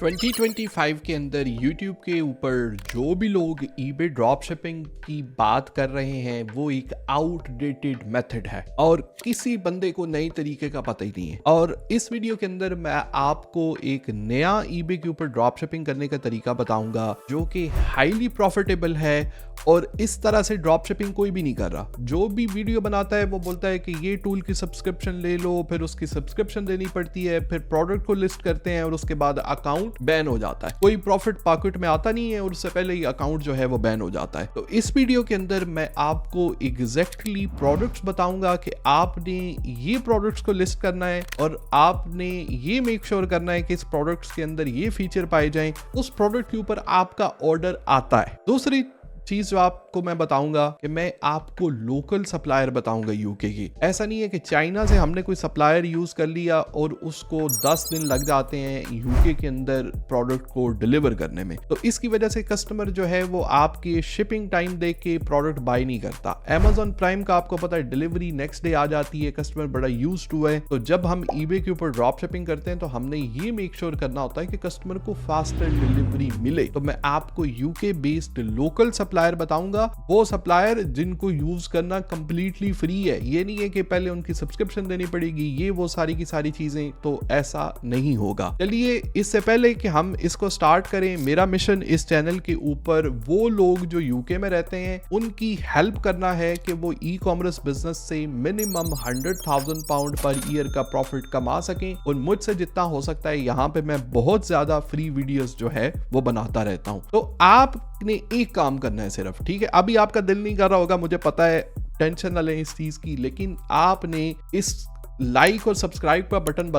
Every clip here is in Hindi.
2025 के अंदर YouTube के ऊपर जो भी लोग eBay ड्रॉप शिपिंग की बात कर रहे हैं वो एक आउटडेटेड मेथड है और किसी बंदे को नए तरीके का पता ही नहीं है। और इस वीडियो के अंदर मैं आपको एक नया eBay के ऊपर ड्रॉप शिपिंग करने का तरीका बताऊंगा जो कि हाईली प्रॉफिटेबल है और इस तरह से ड्रॉप शिपिंग कोई भी नहीं कर रहा। जो भी वीडियो बनाता है वो बोलता है कि ये टूल की सब्सक्रिप्शन ले लो, फिर उसकी सब्सक्रिप्शन देनी पड़ती है, फिर प्रोडक्ट को लिस्ट करते हैं और उसके बाद अकाउंट बैन हो जाता है। कोई प्रॉफिट पॉकेट में आता नहीं है और उससे पहले ही अकाउंट जो है वो बैन हो जाता है। तो इस वीडियो के अंदर मैं आपको एग्जैक्टली प्रोडक्ट्स बताऊंगा कि आपने ये प्रोडक्ट्स को लिस्ट करना है और आपने ये मेक श्योर करना है कि इस प्रोडक्ट्स के अंदर ये फीचर पाए जाएं, उस प्रोडक्ट के ऊपर आपका ऑर्डर आता है। दूसरी चीज जो आपको मैं बताऊंगा कि मैं आपको लोकल सप्लायर बताऊंगा यूके की। ऐसा नहीं है कि चाइना से हमने कोई सप्लायर यूज कर लिया और उसको 10 दिन लग जाते हैं यूके के अंदर प्रोडक्ट को डिलीवर करने में। तो इसकी वजह से कस्टमर जो है वो आपके शिपिंग टाइम देख के प्रोडक्ट बाय नहीं करता। अमेजॉन प्राइम का आपको पता है डिलीवरी नेक्स्ट डे आ जाती है, कस्टमर बड़ा यूज्ड टू है। तो जब हम ईबे के ऊपर ड्रॉप शिपिंग करते हैं तो हमने ये मेक श्योर करना होता है कि कस्टमर को फास्टर डिलीवरी मिले। तो मैं आपको यूके बेस्ड लोकल सप्लायर बताऊंगा, वो सप्लायर जिनको यूज करना कंप्लीटली फ्री है। ये नहीं है कि पहले उनकी सब्सक्रिप्शन देनी पड़ेगी, ये वो सारी की सारी चीजें, तो ऐसा नहीं होगा। चलिए इससे पहले कि हम इसको स्टार्ट करें, मेरा मिशन इस चैनल के ऊपर वो लोग जो यूके में रहते हैं उनकी हेल्प करना है कि वो ई कॉमर्स बिजनेस से मिनिमम 100,000 पाउंड पर ईयर का प्रॉफिट कमा सकें। और मुझसे जितना हो सकता है यहाँ पे मैं बहुत ज्यादा फ्री वीडियोस जो है वो बनाता रहता हूँ। तो आपने एक काम करना है सिर्फ, ठीक है। अभी आपका दिल नहीं कर रहा होगा, मुझे पता है, टेंशन ना लें इस चीज की, लेकिन आपने इस लाइक और सब्सक्राइब का बटन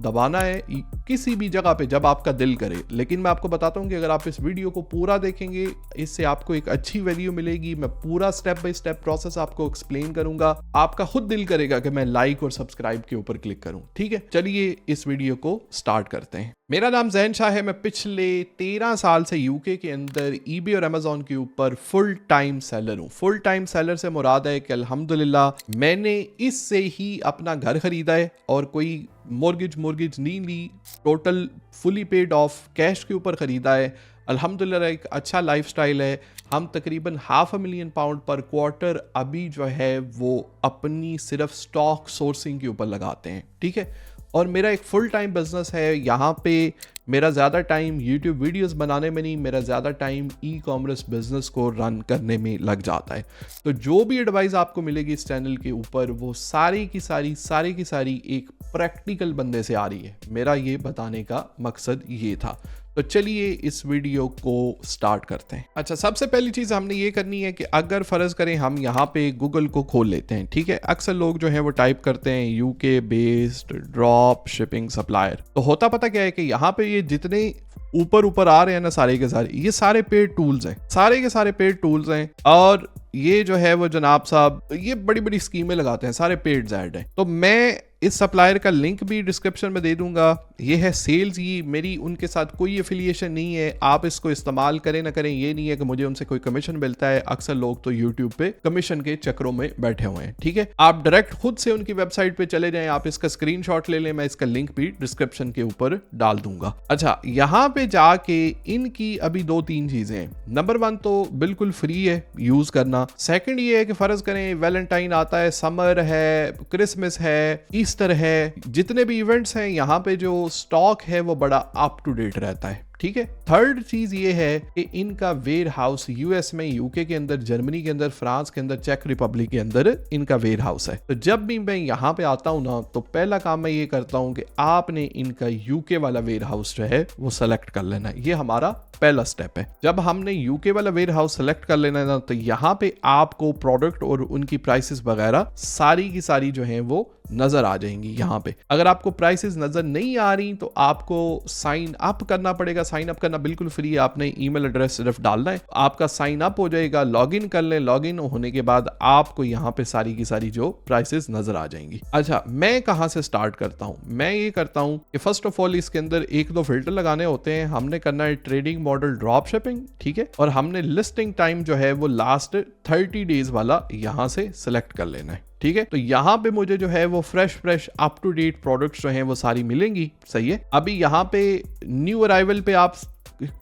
दबाना है किसी भी जगह पे जब आपका दिल करे। लेकिन मैं आपको बताता हूं कि अगर आप इस वीडियो को पूरा देखेंगे इससे आपको एक अच्छी वैल्यू मिलेगी। मैं पूरा स्टेप बाय स्टेप प्रोसेस आपको एक्सप्लेन करूंगा, आपका खुद दिल करेगा कि मैं लाइक और सब्सक्राइब के ऊपर क्लिक करूं, ठीक है। चलिए इस वीडियो को स्टार्ट करते हैं। मेरा नाम जैन शाह है, मैं पिछले 13 साल से यूके के अंदर ईबे और अमेजॉन के ऊपर फुल टाइम सेलर हूँ। फुल टाइम सेलर से मुराद है कि अल्हम्दुलिल्लाह मैंने इससे ही अपना घर खरीदा है और कोई मॉर्गेज नहीं ली, total fully paid off cash के ऊपर खरीदा है। अल्हम्दुलिल्लाह एक अच्छा लाइफस्टाइल है। हम तकरीबन $500,000 पाउंड पर क्वार्टर अभी जो है वो अपनी सिर्फ स्टॉक सोर्सिंग के ऊपर लगाते हैं, ठीक है। और मेरा एक फुल टाइम बिजनेस है, यहाँ पे मेरा ज़्यादा टाइम यूट्यूब वीडियोस बनाने में नहीं, मेरा ज़्यादा टाइम ई कॉमर्स बिजनेस को रन करने में लग जाता है। तो जो भी एडवाइस आपको मिलेगी इस चैनल के ऊपर वो सारी की सारी एक प्रैक्टिकल बंदे से आ रही है। मेरा ये बताने का मकसद ये था। तो चलिए इस वीडियो को स्टार्ट करते हैं। अच्छा, सबसे पहली चीज हमने ये करनी है कि अगर फर्ज करें हम यहाँ पे गूगल को खोल लेते हैं, ठीक है। अक्सर लोग जो है वो टाइप करते हैं UK based drop shipping supplier. तो होता पता क्या है कि यहाँ पे ये जितने ऊपर आ रहे हैं ना सारे के सारे, ये सारे पेड टूल्स हैं, सारे के सारे पेड टूल्स हैं। और ये जो है वो जनाब साहब ये बड़ी बड़ी स्कीमें लगाते हैं, सारे पेड ऐड हैं। तो मैं इस सप्लायर का लिंक भी डिस्क्रिप्शन में दे दूंगा। ये है सेल्स, ये मेरी उनके साथ कोई एफिलिएशन नहीं है। आप इसको इस्तेमाल करें ना करें ये नहीं है कि मुझे उनसे कोई कमीशन मिलता है। अक्सर लोग तो यूट्यूब पे कमीशन के चक्रों में बैठे हुए हैं, ठीक है। आप डायरेक्ट खुद से उनकी वेबसाइट पे चले जाएं, आप इसका स्क्रीनशॉट ले लें, मैं इसका लिंक भी डिस्क्रिप्शन के ऊपर डाल दूंगा। अच्छा, यहाँ पे जाके इनकी अभी 2-3 चीजें हैं। नंबर 1 तो बिल्कुल फ्री है यूज करना। सेकंड ये है कि फर्ज करें वैलेंटाइन आता है, समर है, क्रिसमस है, ईस्टर है, जितने भी इवेंट्स हैं यहाँ पे जो स्टॉक है वो बड़ा अप टू डेट रहता है, ठीक है। थर्ड चीज ये है कि इनका वेयर हाउस यूएस में, यूके के अंदर, जर्मनी के अंदर, फ्रांस के अंदर, चेक रिपब्लिक के अंदर इनका वेयर हाउस है। तो जब भी मैं यहाँ पे आता हूँ ना तो पहला काम मैं ये करता हूँ कि आपने इनका यूके वाला वेयर हाउस जो है वो सेलेक्ट कर लेना है। ये हमारा पहला स्टेप है। जब हमने यूके वाला वेयर हाउस सेलेक्ट कर लेना है ना तो यहाँ पे आपको प्रोडक्ट और उनकी प्राइसेस वगैरह सारी की सारी जो है वो नजर आ जाएंगी। यहाँ पे अगर आपको प्राइसेस नजर नहीं आ रही तो आपको साइन अप करना पड़ेगा। साइन अप करना बिल्कुल फ्री है, आपने ईमेल एड्रेस सिर्फ डालना है, आपका साइन अप हो जाएगा। लॉगिन कर लें, लॉगिन होने के बाद आपको यहाँ पे सारी की सारी जो प्राइसेस नजर आ जाएंगी। अच्छा, मैं कहाँ से स्टार्ट करता हूँ? मैं ये करता हूँ कि फर्स्ट ऑफ ऑल इसके अंदर 1-2 फिल्टर लगाने होते हैं। हमने करना है ट्रेडिंग मॉडल ड्रॉप शिपिंग, ठीक है। और हमने लिस्टिंग टाइम जो है वो लास्ट 30 डेज वाला यहाँ से सिलेक्ट कर लेना है, ठीक है। तो यहाँ पे मुझे जो है वो fresh up to date products जो हैं वो सारी मिलेंगी। सही है। अभी यहाँ पे न्यू अराइवल पे आप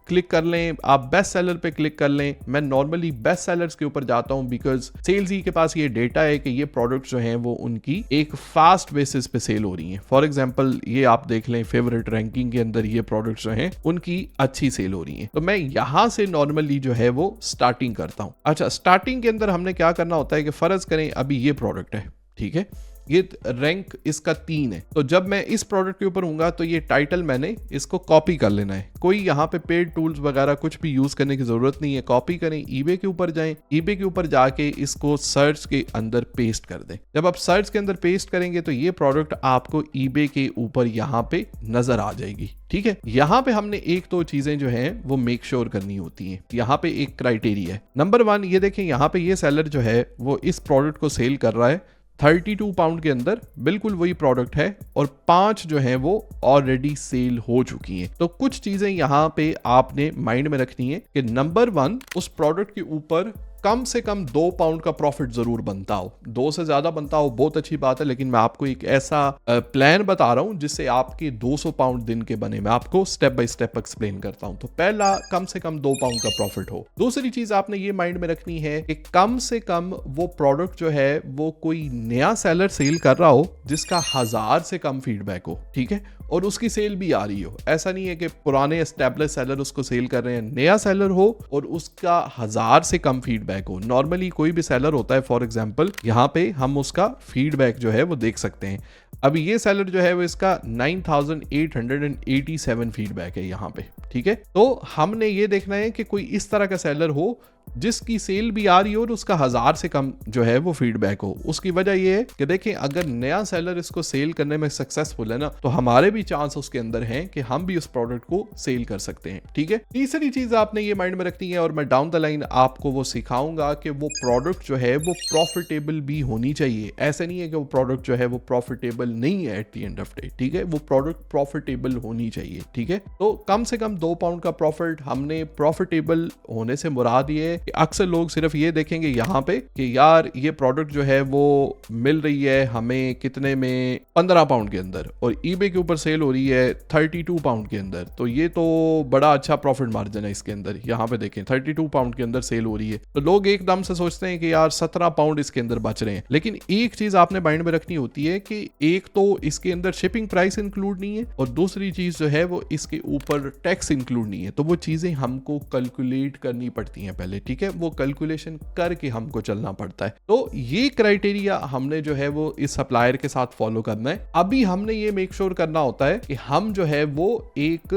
क्लिक कर लें, आप बेस्ट सेलर पे क्लिक कर लें। मैं नॉर्मली बेस्ट सेलर्स के ऊपर जाता हूं बिकॉज सेल्स ही के पास ये डेटा है कि ये प्रोडक्ट्स जो हैं वो उनकी एक फास्ट बेसिस पे सेल हो रही हैं। फॉर एग्जांपल ये आप देख लें, फेवरेट रैंकिंग के अंदर ये प्रोडक्ट्स जो हैं उनकी अच्छी सेल हो रही हैं। तो मैं यहां से नॉर्मली जो है वो स्टार्टिंग करता हूं। अच्छा, स्टार्टिंग के अंदर हमने क्या करना होता है कि फर्ज करें अभी ये प्रोडक्ट है, ठीक है, ये रैंक इसका 3 है। तो जब मैं इस प्रोडक्ट के ऊपर हूंगा तो ये टाइटल मैंने इसको कॉपी कर लेना है। कोई यहाँ पे पेड टूल्स वगैरह कुछ भी यूज करने की जरूरत नहीं है। कॉपी करें, ईबे के ऊपर जाएं, ईबे के ऊपर जाके इसको सर्च के अंदर पेस्ट कर दें। जब आप सर्च के अंदर पेस्ट करेंगे तो ये प्रोडक्ट आपको ईबे के ऊपर यहाँ पे नजर आ जाएगी। ठीक है। यहाँ पे हमने एक दो चीजें जो हैं वो मेक श्योर करनी होती हैं। यहाँ पे एक क्राइटेरिया है। नंबर 1, ये देखें यहाँ पे ये सेलर जो है वो इस प्रोडक्ट को सेल कर रहा है 32 पाउंड के अंदर, बिल्कुल वही प्रोडक्ट है और 5 जो है वो ऑलरेडी सेल हो चुकी हैं। तो कुछ चीजें यहाँ पे आपने माइंड में रखनी है कि नंबर 1, उस प्रोडक्ट के ऊपर कम से कम 2 पाउंड का प्रॉफिट जरूर बनता हो। 2 से ज्यादा बनता हो बहुत अच्छी बात है, लेकिन मैं आपको एक ऐसा प्लान बता रहा हूं जिससे आपके 200 पाउंड दिन के बने। मैं आपको स्टेप बाय स्टेप एक्सप्लेन करता हूं। तो पहला, कम से कम 2 पाउंड का प्रॉफिट हो। दूसरी चीज आपने ये माइंड में रखनी है कि कम से कम वो प्रोडक्ट जो है वो कोई नया सेलर सेल कर रहा हो जिसका 1000 से कम फीडबैक हो। ठीक है। और उसकी सेल भी आ रही हो। ऐसा नहीं है कि पुराने एस्टैब्लिश सेलर उसको सेल कर रहे हैं, नया सेलर हो और उसका 1000 से कम फीडबैक हो। नॉर्मली कोई भी सेलर होता है, फॉर एग्जांपल यहाँ पे हम उसका फीडबैक जो है वो देख सकते हैं। अभी ये सेलर जो है वो इसका 9887 फीडबैक है यहाँ पे। ठीक है। तो हमने ये देखना है कि कोई इस तरह का सेलर हो जिसकी सेल भी आ रही हो और उसका 1000 से कम जो है वो फीडबैक हो। उसकी वजह ये है कि देखें, अगर नया सेलर इसको सेल करने में सक्सेसफुल है ना, तो हमारे भी चांस उसके अंदर हैं कि हम भी उस प्रोडक्ट को सेल कर सकते हैं। ठीक है। तीसरी चीज आपने ये माइंड में रखनी है और मैं डाउन द लाइन आपको वो सिखाऊंगा कि वो प्रोडक्ट जो है वो प्रॉफिटेबल भी होनी चाहिए। ऐसा नहीं है कि वो प्रोडक्ट जो है वो प्रॉफिटेबल नहीं है at the end of day. ठीक है। वो प्रोडक्ट प्रॉफिटेबल होनी चाहिए। ठीक है। तो कम से कम 2 पाउंड का प्रॉफिट। हमने प्रॉफिटेबल होने से मुराद ये है कि अक्सर लोग सिर्फ ये देखेंगे यहाँ पे कि यार ये प्रोडक्ट जो है वो मिल रही है हमें कितने में, 15 पाउंड के अंदर, और ईबे के ऊपर सेल हो रही है 32 पाउंड के अंदर। तो ये तो बड़ा अच्छा प्रॉफिट मार्जिन है इसके अंदर। यहाँ पे देखें 32 पाउंड के अंदर सेल हो रही है, तो लोग एकदम से सोचते हैं कि यार 17 पाउंड इसके अंदर बच रहे हैं। लेकिन एक चीज आपने माइंड में रखनी होती है कि एक तो इसके अंदर शिपिंग प्राइस इंक्लूड नहीं है और दूसरी चीज जो है वो इसके ऊपर टैक्स इंक्लूड नहीं है। तो वो चीजें हमको कैलकुलेट करनी पड़ती हैं पहले। ठीक है। वो कैलकुलेशन करके हमको चलना पड़ता है। तो ये क्राइटेरिया हमने जो है वो इस सप्लायर के साथ फॉलो करना है। अभी हमने ये मेक श्योर करना होता है कि हम जो है वो एक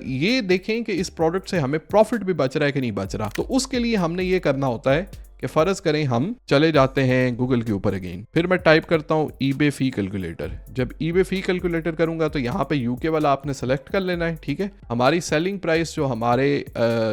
ये देखें कि इस प्रोडक्ट से हमें प्रॉफिट भी बच रहा है कि नहीं बच रहा। तो उसके लिए हमने ये करना होता है कि फर्ज करें हम चले जाते हैं गूगल के ऊपर अगेन, फिर मैं टाइप करता हूं ईबे फी कैलकुलेटर। जब ईबे फी कैलकुलेटर करूंगा तो यहाँ पे यूके वाला आपने सेलेक्ट कर लेना है। ठीक है। हमारी सेलिंग प्राइस जो हमारे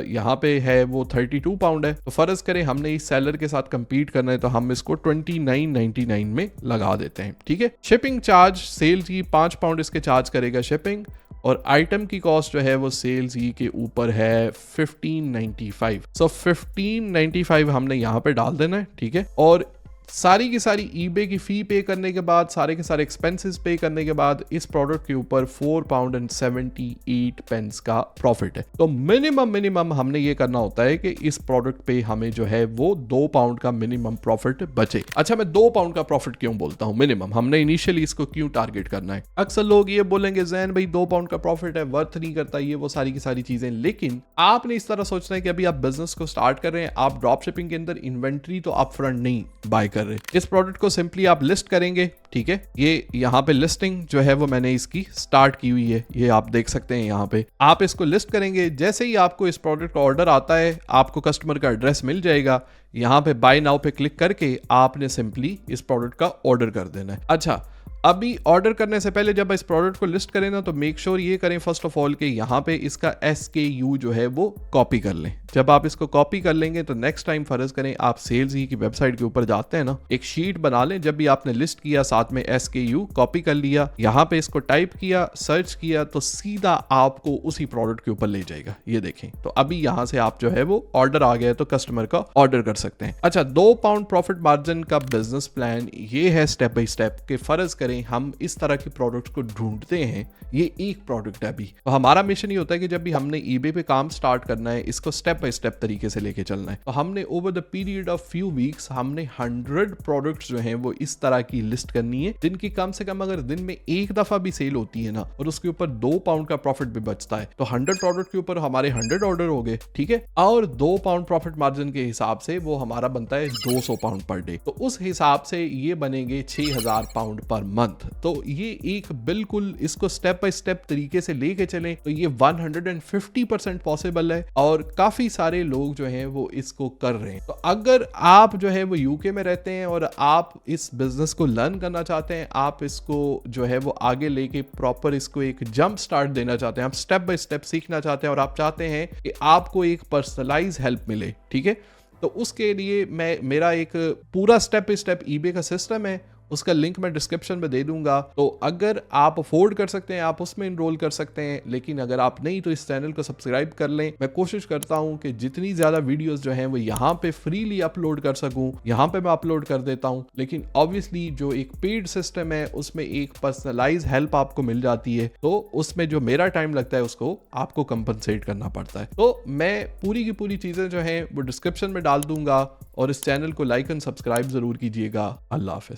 यहाँ पे है वो 32 पाउंड है। तो फर्ज करें हमने इस सेलर के साथ कंपीट करना है तो हम इसको 29.99 में लगा देते हैं। ठीक है। शिपिंग चार्ज सेल की 5 पाउंड इसके चार्ज करेगा शिपिंग, और आइटम की कॉस्ट जो है वो सेल्स ई के ऊपर है 1595। सो 1595 हमने यहाँ पे डाल देना है। ठीक है। और सारी की सारी ईबे की फी पे करने के बाद, सारे के सारे एक्सपेंसेस पे करने के बाद इस प्रोडक्ट के ऊपर 4 पाउंड एंड 78 पेंस का प्रॉफिट है। तो मिनिमम हमने ये करना होता है कि इस प्रोडक्ट पे हमें जो है वो 2 पाउंड का मिनिमम प्रॉफिट बचे। अच्छा, मैं 2 पाउंड का प्रॉफिट क्यों बोलता हूँ मिनिमम, हमने इनिशियली इसको क्यों टारगेट करना है। अक्सर लोग ये बोलेंगे जैन भाई 2 पाउंड का प्रॉफिट है, वर्थ नहीं करता, ये वो सारी की सारी चीजें। लेकिन आपने इस तरह सोचना है कि अभी आप बिजनेस को स्टार्ट कर रहे हैं, आप ड्रॉप शिपिंग के अंदर इन्वेंट्री तो अप फ्रंट नहीं बाय कर रहे। इस प्रोडक्ट को सिंपली आप लिस्ट करेंगे। ठीक है। ये यहाँ पे लिस्टिंग जो है वो मैंने इसकी स्टार्ट की हुई है, ये आप देख सकते हैं। यहाँ पे आप इसको लिस्ट करेंगे। जैसे ही आपको इस प्रोडक्ट का ऑर्डर आता है, आपको कस्टमर का एड्रेस मिल जाएगा। यहाँ पे बाय नाउ पे क्लिक करके आपने सिंपली इस प्रोडक्ट का ऑर्डर कर देना है। अच्छा, अभी ऑर्डर करने से पहले जब इस प्रोडक्ट को लिस्ट करें ना, तो मेक श्योर ये करें फर्स्ट ऑफ ऑल कि यहाँ पे इसका SKU जो है वो कॉपी कर लें। जब आप इसको कॉपी कर लेंगे तो नेक्स्ट टाइम फर्ज करें आप सेल्स ही की वेबसाइट के ऊपर जाते हैं ना, एक शीट बना लें, जब भी आपने लिस्ट किया साथ में SKU कॉपी कर लिया, यहाँ पे इसको टाइप किया, सर्च किया, तो सीधा आपको उसी प्रोडक्ट के ऊपर ले जाएगा। ये देखें, तो अभी यहाँ से आप जो है वो ऑर्डर आ गया तो कस्टमर का ऑर्डर कर सकते हैं। अच्छा, 2 पाउंड प्रॉफिट मार्जिन का बिजनेस प्लान ये है स्टेप बाय स्टेप के फर्ज करें हम इस तरह के प्रोडक्ट को ढूंढते हैं, ये एक प्रोडक्ट है अभी, तो हमारा मिशन ये होता है कि जब भी हमने eBay पे काम स्टार्ट करना है, इसको स्टेप बाय स्टेप तरीके से लेके चलना है। तो हमने over the period of few weeks हमने 100 प्रोडक्ट्स जो हैं वो इस तरह की लिस्ट करनी है, जिनकी कम से कम अगर दिन में एक दफा भी सेल होती है ना, और उसके ऊपर 2 पाउंड का प्रॉफिट भी बचता है, तो 100 प्रोडक्ट के ऊपर हमारे 100 ऑर्डर हो गए, ठीक है। और 2 पाउंड प्रॉफिट मार्जिन के हिसाब से वो हमारा बनता है 200 पाउंड पर डे, तो उस हिसाब से ये बनेंगे 6000 पाउंड पर मंथ। तो ये एक बिल्कुल इसको स्टेप बाय स्टेप तरीके से लेके चलें तो ये 150% पॉसिबल है, और काफी सारे लोग जो हैं वो इसको कर रहे हैं। तो अगर आप जो है वो यूके में रहते हैं और आप इस बिजनेस को लर्न करना चाहते हैं, आप इसको जो है वो आगे लेके प्रॉपर इसको एक जंप स्टार्ट देना चाहते हैं, आप स्टेप बाय स्टेप सीखना चाहते हैं, और आप चाहते हैं कि आपको एक पर्सनलाइज हेल्प मिले, ठीक है, तो उसके लिए मेरा एक पूरा स्टेप बाय स्टेप eBay का सिस्टम है, उसका लिंक मैं डिस्क्रिप्शन में दे दूंगा। तो अगर आप अफोर्ड कर सकते हैं आप उसमें इनरोल कर सकते हैं, लेकिन अगर आप नहीं तो इस चैनल को सब्सक्राइब कर लें। मैं कोशिश करता हूं कि जितनी ज़्यादा वीडियोस जो हैं वो यहाँ पे फ्रीली अपलोड कर सकूं, यहाँ पे मैं अपलोड कर देता हूं, लेकिन ऑब्वियसली जो एक पेड सिस्टम है उसमें एक पर्सनलाइज हेल्प आपको मिल जाती है, तो उसमें जो मेरा टाइम लगता है उसको आपको कंपनसेट करना पड़ता है। तो मैं पूरी की पूरी चीज़ें जो हैं वो डिस्क्रिप्शन में डाल दूंगा, और इस चैनल को लाइक एंड सब्सक्राइब ज़रूर कीजिएगा। अल्लाह हाफिज़।